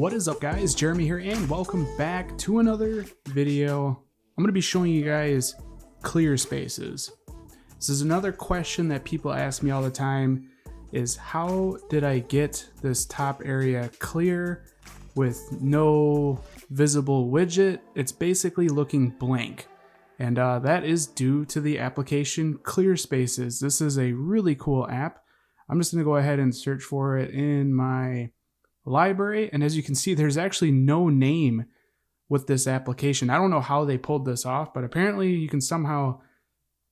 What is up, guys? Jeremy here, and welcome back to another video. I'm going to be showing you guys Clearspaces. This is another question that people ask me all the time, is how did I get this top area clear with no visible widget? It's basically looking blank, and that is due to the application Clearspaces. This is a really cool app. I'm just going to go ahead and search for it in my library, and as you can see, there's actually no name with this application. I don't know how they pulled this off, but apparently you can somehow,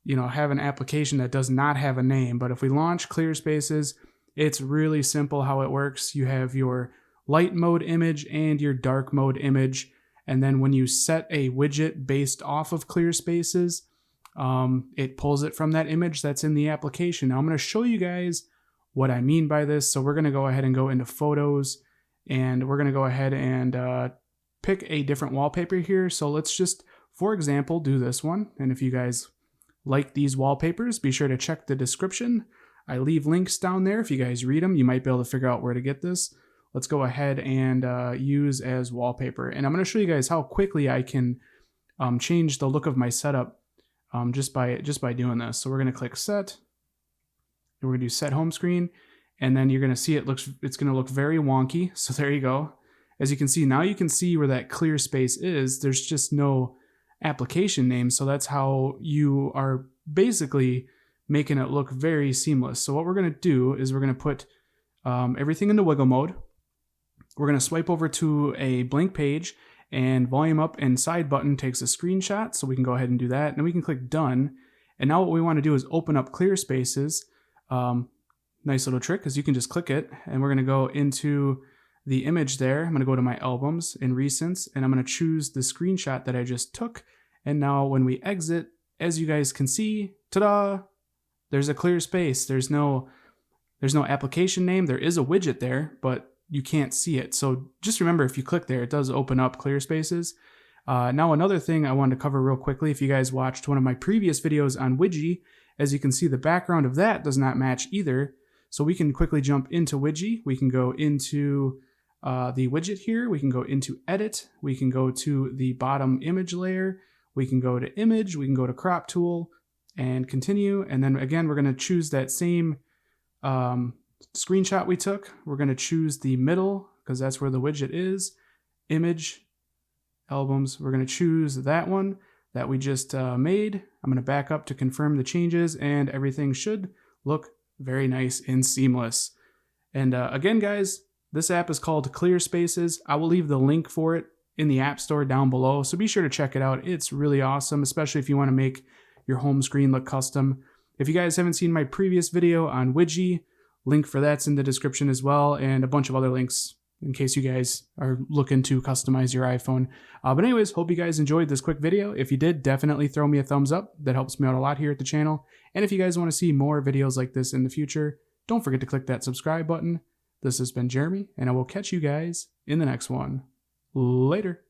have an application that does not have a name. But if we launch Clearspaces, it's really simple how it works. You have your light mode image and your dark mode image, and then when you set a widget based off of Clearspaces, it pulls it from that image that's in the application. Now I'm going to show you guys what I mean by this. So we're going to go ahead and go into photos, and we're going to go ahead and pick a different wallpaper here. So let's just, for example, do this one. And if you guys like these wallpapers, be sure to check the description. I leave links down there. If you guys read them, you might be able to figure out where to get this. Let's go ahead and use as wallpaper. And I'm going to show you guys how quickly I can change the look of my setup just by doing this. So we're going to click set. We're going to do set home screen, and then you're going to see it's going to look very wonky. So there you go. As you can see, now you can see where that clear space is. There's just no application name. So that's how you are basically making it look very seamless. So what we're going to do is we're going to put everything into wiggle mode. We're going to swipe over to a blank page, and volume up and side button takes a screenshot. So we can go ahead and do that. And then we can click done. And now what we want to do is open up Clearspaces. Nice little trick, because you can just click it, and we're going to go into the image there. I'm going to go to my albums in recents, and I'm going to choose the screenshot that I just took. And now when we exit, as you guys can see, ta-da, there's a clear space. There's no application name. There is a widget there, but you can't see it. So just remember, if you click there, it does open up Clearspaces. Now another thing I wanted to cover real quickly, if you guys watched one of my previous videos on Widgy, as you can see, the background of that does not match either. So we can quickly jump into Widgy. We can go into the widget here. We can go into edit. We can go to the bottom image layer. We can go to image. We can go to crop tool and continue. And then again, we're going to choose that same screenshot we took. We're going to choose the middle, because that's where the widget is. Image, albums. We're going to choose that one that we just made. I'm going to back up to confirm the changes, and everything should look very nice and seamless. And again, guys, this app is called Clearspaces. I will leave the link for it in the App Store down below, so be sure to check it out. It's really awesome, especially if you want to make your home screen look custom. If you guys haven't seen my previous video on Widgy, link for that's in the description as well, and a bunch of other links in case you guys are looking to customize your iPhone. But anyways, hope you guys enjoyed this quick video. If you did, definitely throw me a thumbs up. That helps me out a lot here at the channel. And if you guys want to see more videos like this in the future, don't forget to click that subscribe button. This has been Jeremy, and I will catch you guys in the next one. Later.